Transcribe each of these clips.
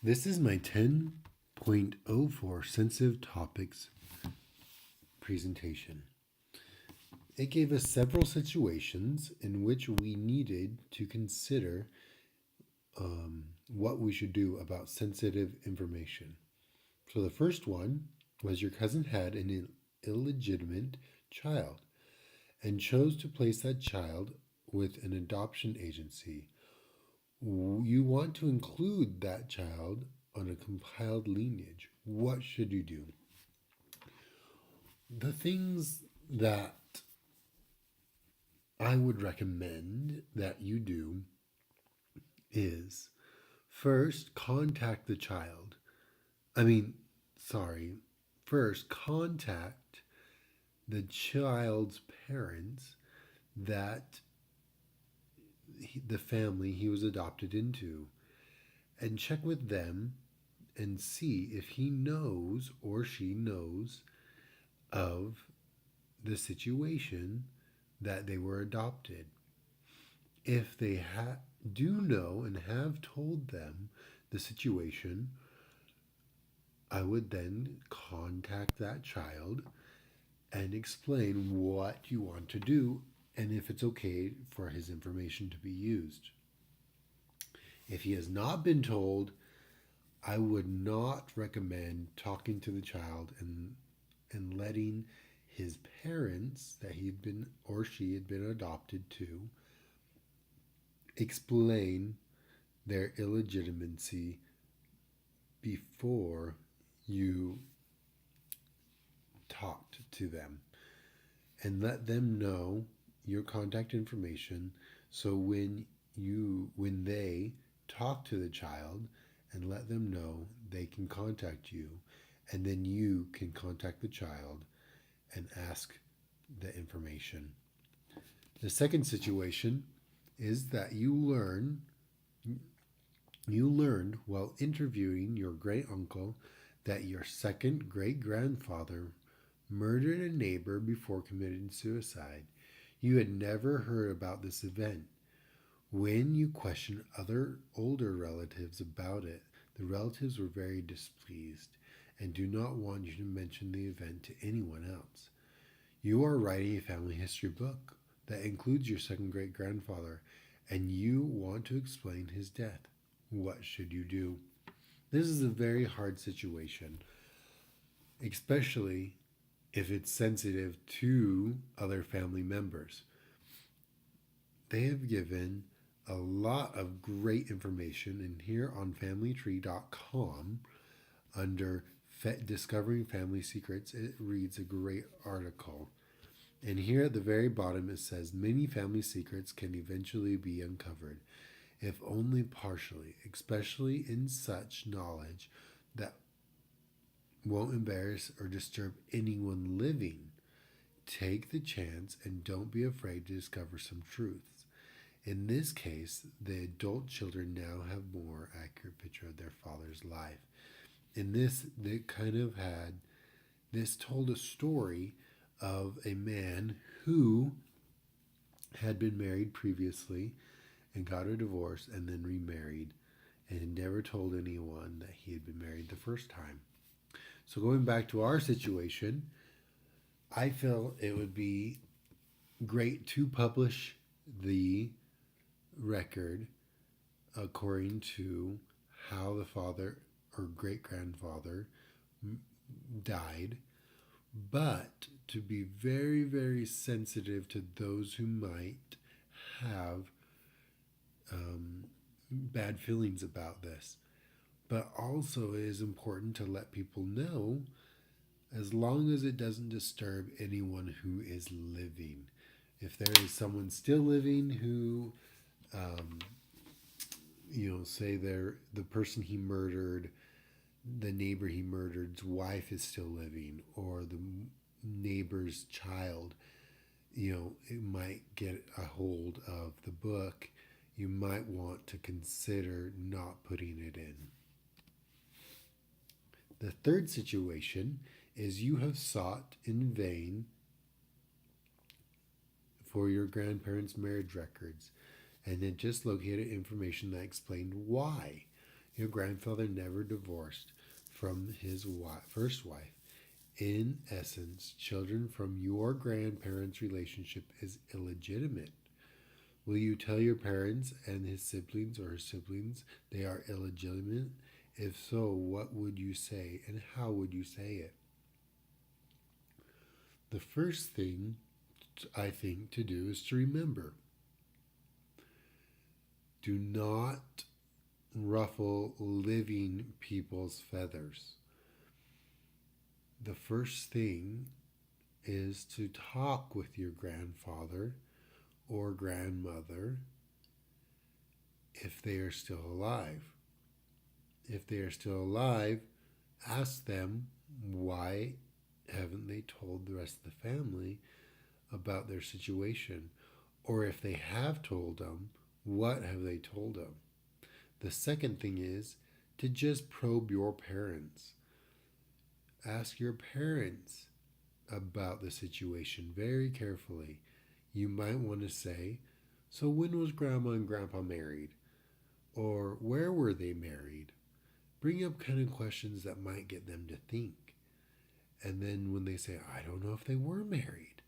This is my 10.04 sensitive topics presentation. It gave us several situations in which we needed to consider what we should do about sensitive information. So the first one was your cousin had an illegitimate child and chose to place that child with an adoption agency. You want to include that child on a compiled lineage. What should you do? The things that I would recommend that you do is first contact the child. I mean, sorry, first contact the child's parents that the family he was adopted into and check with them and see if he knows or she knows of the situation that they were adopted. If they do know and have told them the situation, I would then contact that child and explain what you want to do and if it's okay for his information to be used. If he has not been told, I would not recommend talking to the child and letting his parents that he'd been or she had been adopted to explain their illegitimacy before you talked to them, and let them know your contact information so when they talk to the child and let them know, they can contact you, and then you can contact the child and ask the information. The second situation is that you learned while interviewing your great uncle that your second great grandfather murdered a neighbor before committing suicide. You had never heard about this event. When you questioned other older relatives about it, the relatives were very displeased and do not want you to mention the event to anyone else. You are writing a family history book that includes your second great grandfather, and you want to explain his death. What should you do? This is a very hard situation, especially if it's sensitive to other family members. They have given a lot of great information, and here on familytree.com, under Discovering Family Secrets, it reads a great article. And here at the very bottom it says many family secrets can eventually be uncovered, if only partially, especially in such knowledge that won't embarrass or disturb anyone living. Take the chance and don't be afraid to discover some truths. In this case, the adult children now have more accurate picture of their father's life. In this, they kind of had this told a story of a man who had been married previously and got a divorce and then remarried and had never told anyone that he had been married the first time. So going back to our situation, I feel it would be great to publish the record according to how the father or great grandfather died, but to be very, very sensitive to those who might have bad feelings about this. But also, it is important to let people know as long as it doesn't disturb anyone who is living. If there is someone still living who, say the person he murdered, the neighbor he murdered's wife is still living, or the neighbor's child, it might get a hold of the book, you might want to consider not putting it in. The third situation is you have sought in vain for your grandparents' marriage records and had just located information that explained why Your grandfather never divorced from his first wife. In essence, children from your grandparents' relationship is illegitimate. Will you tell your parents and his siblings or her siblings they are illegitimate? If so, what would you say and how would you say it? The first thing I think to do is to remember, do not ruffle living people's feathers. The first thing is to talk with your grandfather or grandmother if they are still alive. If they are still alive, ask them why haven't they told the rest of the family about their situation? Or if they have told them, what have they told them? The second thing is to just probe your parents. Ask your parents about the situation very carefully. You might want to say, so when was Grandma and Grandpa married? Or where were they married? Bring up kind of questions that might get them to think. And then when they say, I don't know if they were married,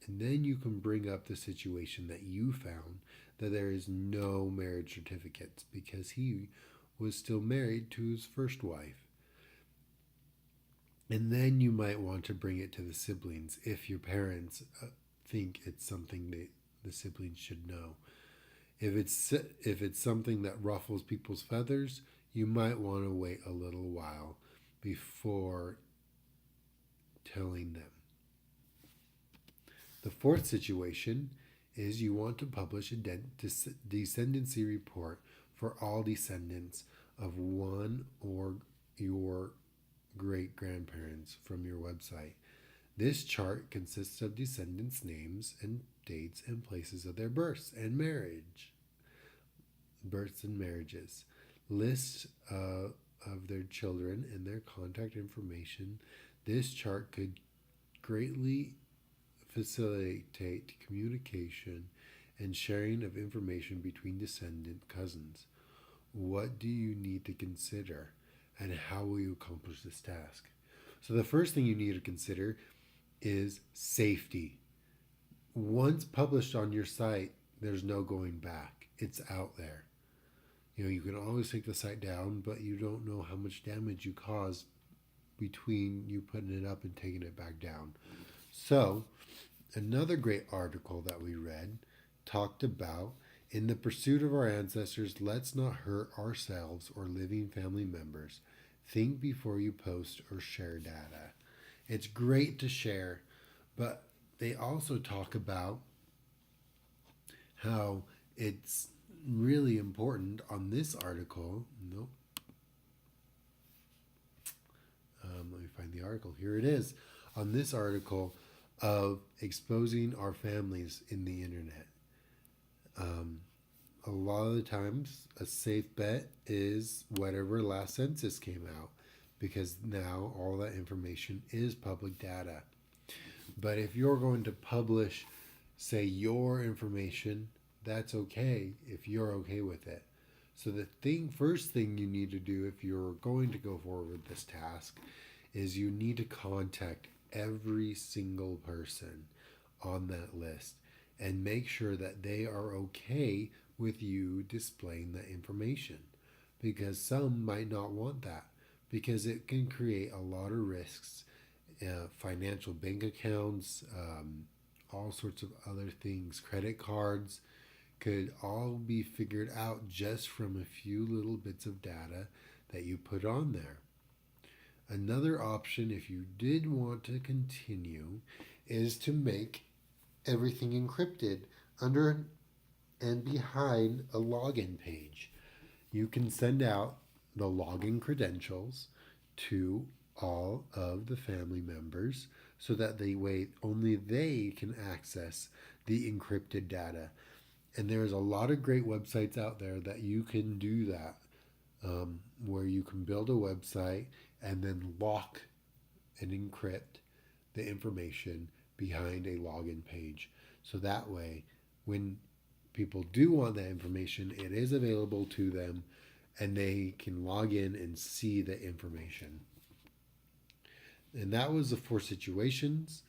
and then you can bring up the situation that you found that there is no marriage certificates because he was still married to his first wife. And then you might want to bring it to the siblings if your parents think it's something that the siblings should know. If it's something that ruffles people's feathers, you might want to wait a little while before telling them. The fourth situation is you want to publish a descendancy report for all descendants of one or your great grandparents from your website. This chart consists of descendants' names and dates and places of their births and marriages, lists of their children and their contact information. This chart could greatly facilitate communication and sharing of information between descendant cousins. What do you need to consider, and how will you accomplish this task? So, the first thing you need to consider is safety. Once published on your site, there's no going back. It's out there. You can always take the site down, but you don't know how much damage you cause between you putting it up and taking it back down. So, another great article that we read talked about in the pursuit of our ancestors, let's not hurt ourselves or living family members. Think before you post or share data. It's great to share, but they also talk about how it's really important on this article. Nope. Let me find the article. Here it is. On this article of exposing our families in the internet. A lot of the times, a safe bet is whatever last census came out, because now all that information is public data. But if you're going to publish, say, your information, that's okay if you're okay with it. So the first thing you need to do if you're going to go forward with this task is you need to contact every single person on that list and make sure that they are okay with you displaying that information, because some might not want that, because it can create a lot of risks, financial bank accounts, all sorts of other things, credit cards could all be figured out just from a few little bits of data that you put on there. Another option, if you did want to continue, is to make everything encrypted under and behind a login page. You can send out the login credentials to all of the family members so that only they can access the encrypted data. And there's a lot of great websites out there that you can do that, where you can build a website and then lock and encrypt the information behind a login page. So that way, when people do want that information, it is available to them and they can log in and see the information. And that was the four situations.